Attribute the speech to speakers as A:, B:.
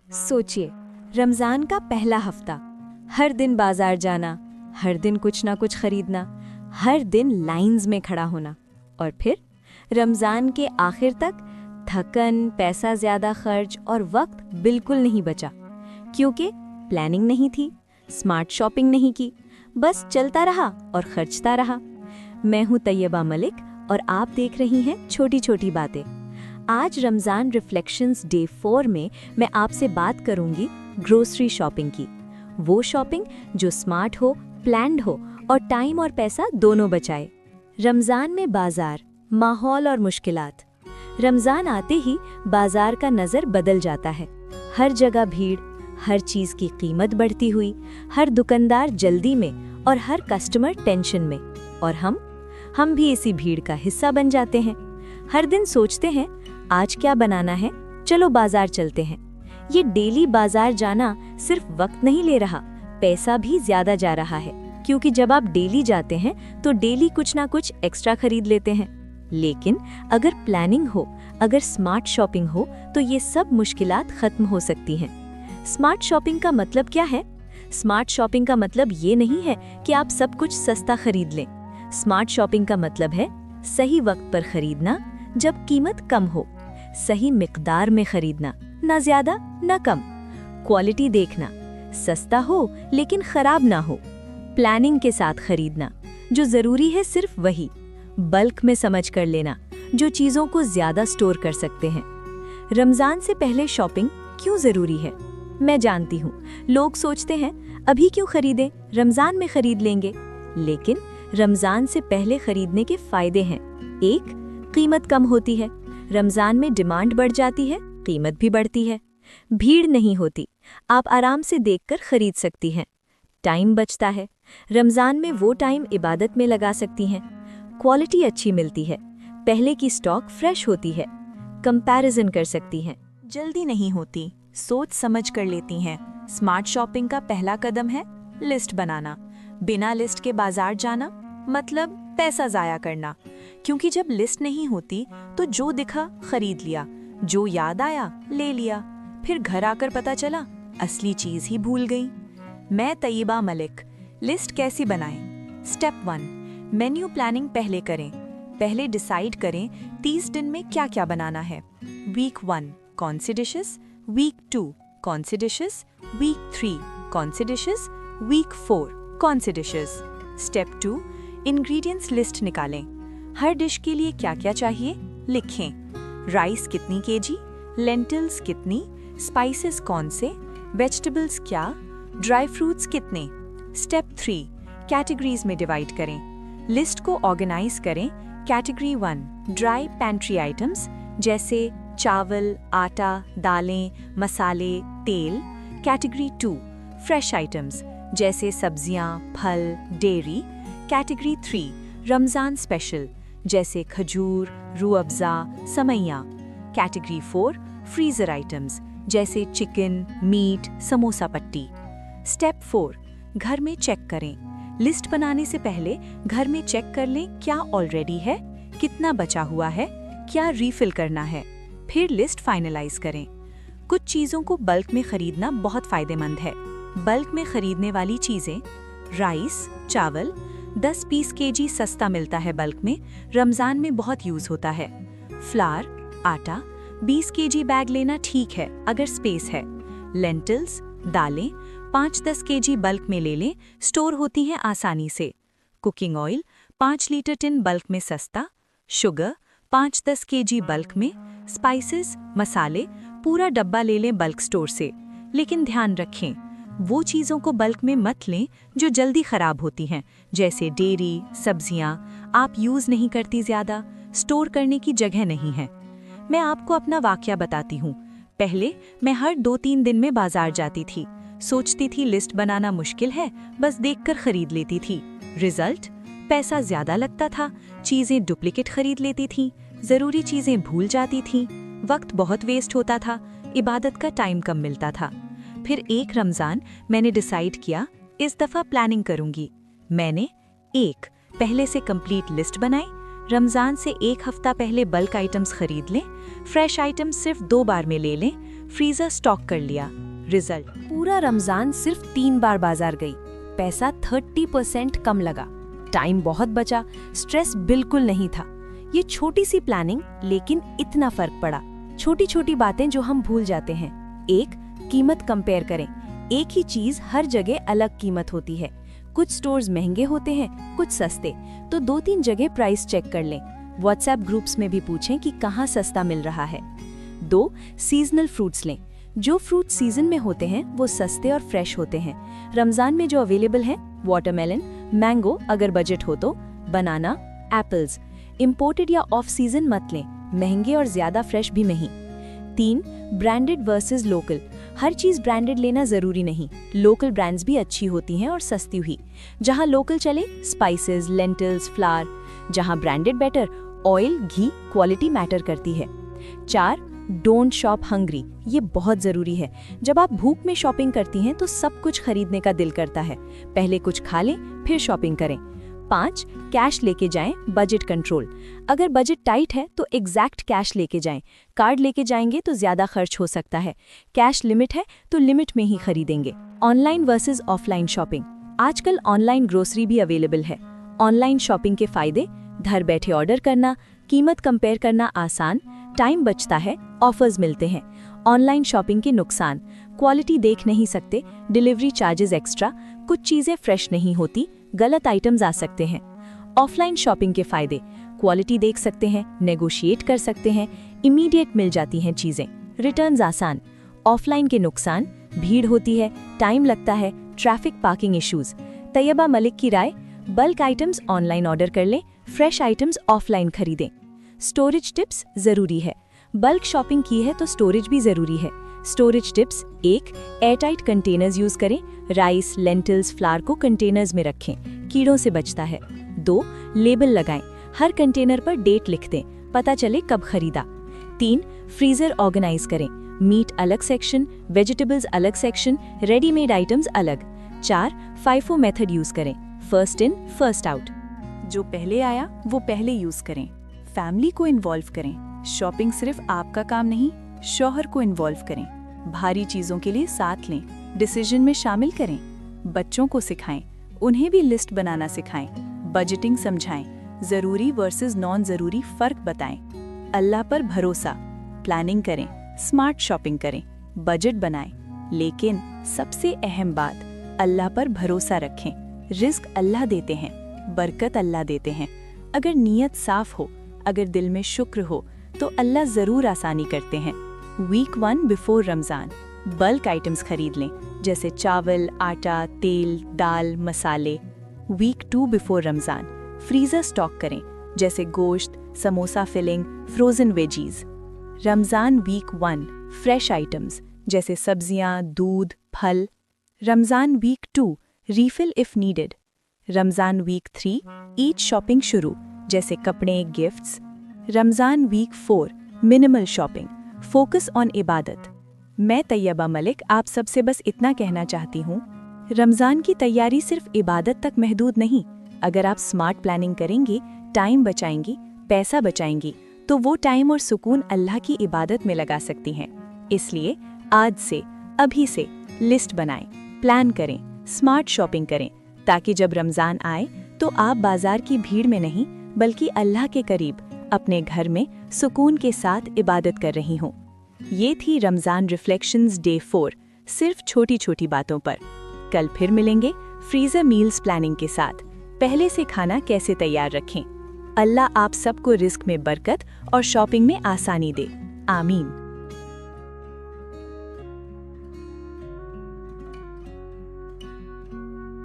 A: सोचिए, रमज़ान का पहला हफ्ता, हर दिन बाजार जाना, हर दिन कुछ ना कुछ खरीदना, हर दिन लाइंस में खड़ा होना, और फिर रमज़ान के आखिर तक थकन, पैसा ज़्यादा खर्च और वक्त बिल्कुल नहीं बचा, क्योंकि प्लानिंग नहीं थी, स्मार्ट शॉपिंग नहीं की, बस चलता रहा और खर्चता रहा। मैं हूँ तैयबा मलिक और आप देख रही हैं छोटी छोटी बातें। आज रमज़ान रिफ्लेक्शंस डे 4 में मैं आपसे बात करूंगी ग्रोसरी शॉपिंग की। वो शॉपिंग जो स्मार्ट हो, प्लान्ड हो और टाइम और पैसा दोनों बचाए। रमज़ान में बाजार, माहौल और मुश्किलात। रमज़ान आते ही बाजार का नज़र बदल जाता है। हर जगह भीड़, हर चीज़ की कीमत बढ़ती हुई, हर दुकानदार जल्दी में और हर कस्टमर टेंशन में। और हम भी इसी भीड़ का हिस्सा बन जाते हैं। हर दिन सोचते हैं आज क्या बनाना है, चलो बाजार चलते हैं। ये डेली बाजार जाना सिर्फ वक्त नहीं ले रहा, पैसा भी ज्यादा जा रहा है, क्योंकि जब आप डेली जाते हैं तो डेली कुछ ना कुछ एक्स्ट्रा खरीद लेते हैं। लेकिन अगर प्लानिंग हो, अगर स्मार्ट शॉपिंग हो, तो ये सब मुश्किलात खत्म हो सकती हैं। स्मार्ट शॉपिंग का मतलब क्या है? स्मार्ट शॉपिंग का मतलब ये नहीं है कि आप सब कुछ सस्ता खरीद लें। स्मार्ट शॉपिंग का मतलब है सही वक्त पर खरीदना, जब कीमत कम हो, सही मिकदार में खरीदना, ना ज्यादा ना कम, क्वालिटी देखना, सस्ता हो लेकिन खराब ना हो, प्लानिंग के साथ खरीदना, जो जरूरी है सिर्फ वही, बल्क में समझ कर लेना, जो चीजों को ज्यादा स्टोर कर सकते हैं। रमजान से पहले शॉपिंग क्यों जरूरी है? मैं जानती हूँ लोग सोचते हैं अभी क्यों खरीदें, रमजान में खरीद लेंगे। लेकिन रमजान से पहले खरीदने के फायदे हैं। एक, कीमत कम होती है। रमजान में डिमांड बढ़ जाती है, कीमत भी बढ़ती है। भीड़ नहीं होती, आप आराम से देखकर खरीद सकती हैं। टाइम बचता है, रमजान में वो टाइम इबादत में लगा सकती हैं। क्वालिटी अच्छी मिलती है, पहले की स्टॉक फ्रेश होती है। कंपैरिजन कर सकती हैं,
B: जल्दी नहीं होती, सोच समझ कर लेती हैं। स्मार्ट शॉपिंग का पहला कदम है लिस्ट बनाना। बिना लिस्ट के बाजार जाना मतलब पैसा जाया करना, क्योंकि जब लिस्ट नहीं होती तो जो दिखा खरीद लिया, जो याद आया ले लिया, फिर घर आकर पता चला असली चीज ही भूल गई। मैं तैयबा मलिक। लिस्ट कैसी बनाएं? स्टेप 1, मेन्यू प्लानिंग पहले करें। पहले डिसाइड करें 30 दिन में क्या क्या बनाना है। वीक 1 कौन सी डिशेस, वीक 2 कौन सी डिशेस, वीक 3 कौन सी डिशेस, वीक 4 कौन सी डिशेस। स्टेप 2, इंग्रेडिएंट्स लिस्ट निकालें। हर डिश के लिए क्या क्या चाहिए लिखें। राइस कितनी केजी, लेंटिल्स कितनी, स्पाइसेस कौन से, वेजिटेबल्स क्या, ड्राई फ्रूट्स कितने। स्टेप 3, कैटेगरीज में डिवाइड करें। लिस्ट को ऑर्गेनाइज करें। कैटेगरी 1 ड्राई पैंट्री आइटम्स जैसे चावल, आटा, दालें, मसाले, तेल। कैटेगरी 2 फ्रेश आइटम्स जैसे सब्जियां, फल, डेयरी। कैटेगरी 3 रमज़ान स्पेशल जैसे खजूर, रूह अफ़ज़ा, समैया। कैटेगरी 4 फ्रीज़र आइटम्स जैसे चिकन, मीट, समोसा पट्टी। स्टेप 4 घर में चेक करें। लिस्ट बनाने से पहले घर में चेक कर लें क्या ऑलरेडी है, कितना बचा हुआ है, क्या रीफिल करना है। फिर लिस्ट फाइनलाइज करें। कुछ चीज़ों को बल्क में खरीदना बहुत फायदेमंद है। बल्क में खरीदने वाली चीज़ें, राइस, चावल 10 पीस केजी सस्ता मिलता है बल्क में, रमज़ान में बहुत यूज़ होता है। फ्लावर, आटा 20 केजी बैग लेना ठीक है अगर स्पेस है। लेंटिल्स, दालें 5-10 केजी बल्क में ले लें, स्टोर होती हैं आसानी से। Cooking oil 5 litre tin bulk में सस्ता। शुगर 5-10 केजी बल्क में। स्पाइसेस, मसाले पूरा डब्बा ले लें बल्क स्टोर से। लेकिन ध्यान रखें वो चीज़ों को बल्क में मत लें जो जल्दी खराब होती हैं, जैसे डेयरी, सब्जियां आप यूज़ नहीं करती, ज़्यादा स्टोर करने की जगह नहीं है। मैं आपको अपना वाकया बताती हूँ। पहले मैं हर 2-3 दिन में बाजार जाती थी, सोचती थी लिस्ट बनाना मुश्किल है, बस देखकर खरीद लेती थी। रिजल्ट, पैसा ज़्यादा लगता था, चीज़ें डुप्लीकेट खरीद लेती थी, ज़रूरी चीज़ें भूल जाती थी, वक्त बहुत वेस्ट होता था, इबादत का टाइम कम मिलता था। फिर एक रमज़ान मैंने डिसाइड किया इस दफ़ा प्लानिंग करूंगी। मैंने पहले से कंप्लीट लिस्ट बनाई। रमज़ान से 1 हफ्ता पहले बल्क आइटम्स खरीद लें। फ्रेश आइटम्स सिर्फ 2 बार में ले लें। फ्रीजर स्टॉक कर लिया। रिजल्ट,
A: पूरा रमजान सिर्फ 3 बार बाजार गई, पैसा 30% कम लगा, टाइम बहुत बचा, स्ट्रेस बिल्कुल नहीं था। ये छोटी सी प्लानिंग लेकिन इतना फर्क पड़ा। छोटी छोटी बातें जो हम भूल जाते हैं। 1, कीमत कंपेयर करें। एक ही चीज हर जगह अलग कीमत होती है। कुछ स्टोर्स महंगे होते हैं, कुछ सस्ते, तो 2-3 जगह प्राइस चेक कर लें। व्हाट्सएप ग्रुप्स में भी पूछें कि कहाँ सस्ता मिल रहा है। 2, सीजनल फ्रूट्स लें। जो फ्रूट सीजन में होते हैं वो सस्ते और फ्रेश होते हैं। रमजान में जो अवेलेबल हैं, वाटरमेलन, मैंगो अगर बजट हो तो, बनाना, एप्पल्स। इंपोर्टेड या ऑफ सीजन मत लें, महंगे और ज्यादा फ्रेश भी नहीं। 3, ब्रांडेड वर्सेस लोकल। हर चीज ब्रांडेड लेना जरूरी नहीं, लोकल ब्रांड्स भी अच्छी होती हैं और सस्ती हुई। जहां लोकल चले, स्पाइसेस, लेंटिल्स, फ्लावर। जहां ब्रांडेड बेटर, ऑयल, घी, क्वालिटी मैटर करती है। 4, डोंट शॉप हंग्री। ये बहुत जरूरी है। जब आप भूख में शॉपिंग करती हैं तो सब कुछ खरीदने का दिल करता है। पहले कुछ खा लें, फिर शॉपिंग करें। 5, कैश लेके जाएं, बजट कंट्रोल। अगर बजट टाइट है तो एग्जैक्ट कैश लेके जाएं। कार्ड लेके जाएंगे तो ज्यादा खर्च हो सकता है। कैश लिमिट है तो लिमिट में ही खरीदेंगे। Online versus offline shopping. आजकल ऑनलाइन ग्रोसरी भी अवेलेबल है। ऑनलाइन शॉपिंग के फायदे, घर बैठे ऑर्डर करना, कीमत कंपेयर करना आसान, टाइम बचता है, ऑफर्स मिलते हैं। ऑनलाइन शॉपिंग के नुकसान, क्वालिटी देख नहीं सकते, डिलीवरी चार्जेस एक्स्ट्रा, कुछ चीजें फ्रेश नहीं होती, गलत आइटम्स आ सकते हैं। ऑफलाइन शॉपिंग के फायदे, क्वालिटी देख सकते हैं, नेगोशिएट कर सकते हैं, इमीडिएट मिल जाती हैं चीजें, रिटर्न्स आसान। ऑफलाइन के नुकसान, भीड़ होती है, टाइम लगता है, traffic, parking issues. Tayyaba Malik की राय, बल्क आइटम्स ऑनलाइन ऑर्डर कर लें, फ्रेश आइटम्स ऑफलाइन खरीदें। स्टोरेज टिप्स जरूरी है। बल्क शॉपिंग की है तो स्टोरेज भी जरूरी है। Storage tips: 1, airtight containers use करें, राइस, लेंटिल्स, फ्लावर को कंटेनर्स में रखें, कीड़ों से बचता है। 2, लेबल लगाएं, हर कंटेनर पर डेट लिख दें, पता चले कब खरीदा। 3, फ्रीजर ऑर्गेनाइज करें, मीट अलग सेक्शन, वेजिटेबल्स अलग सेक्शन, रेडीमेड आइटम्स अलग। 4, FIFO मेथड यूज करें, फर्स्ट इन फर्स्ट आउट।
B: जो पहले आया वो पहले यूज करें। फैमिली को इन्वॉल्व करें। शॉपिंग सिर्फ आपका काम नहीं, शौहर को इन्वॉल्व करें। भारी चीजों के लिए साथ लें, डिसीजन में शामिल करें। बच्चों को सिखाएं, उन्हें भी लिस्ट बनाना सिखाएं। बजटिंग समझाएं, जरूरी वर्सेस नॉन जरूरी फर्क बताएं। अल्लाह पर भरोसा, प्लानिंग करें, स्मार्ट शॉपिंग करें, बजट बनाएं। लेकिन सबसे अहम बात, अल्लाह पर भरोसा रखें। रिस्क अल्लाह देते हैं, बरकत अल्लाह देते हैं। अगर नीयत साफ हो, अगर दिल में शुक्र हो, तो अल्लाह जरूर आसानी करते हैं। Week 1 before Ramzan bulk items खरीद लें, जैसे चावल, आटा, तेल, दाल, मसाले। Week 2 before Ramzan freezer stock करें, जैसे गोश्त, samosa filling, frozen veggies. Ramzan week 1 fresh items, जैसे सब्जियां, दूध, फल। Ramzan week 2 refill if needed. Ramzan week 3 Eid shopping शुरू, जैसे कपड़े, gifts. Ramzan week 4 minimal shopping, focus on इबादत। मैं तैयबा मलिक आप सबसे बस इतना कहना चाहती हूँ, रमजान की तैयारी सिर्फ इबादत तक महदूद नहीं। अगर आप स्मार्ट प्लानिंग करेंगी, टाइम बचाएंगी, पैसा बचाएंगी, तो वो टाइम और सुकून अल्लाह की इबादत में लगा सकती हैं। इसलिए आज से, अभी से लिस्ट बनाएं, प्लान करें, स्मार्ट शॉपिंग करें, ताकि जब रमजान आए तो आप बाजार की भीड़ में नहीं बल्कि अल्लाह के करीब अपने घर में सुकून के साथ इबादत कर रही हों। ये थी रमजान रिफ्लेक्शंस डे 4, सिर्फ छोटी छोटी बातों पर। कल फिर मिलेंगे फ्रीजर मील्स प्लानिंग के साथ। पहले से खाना कैसे तैयार रखें। अल्लाह आप सबको रिस्क में बरकत और शॉपिंग में आसानी दे। आमीन।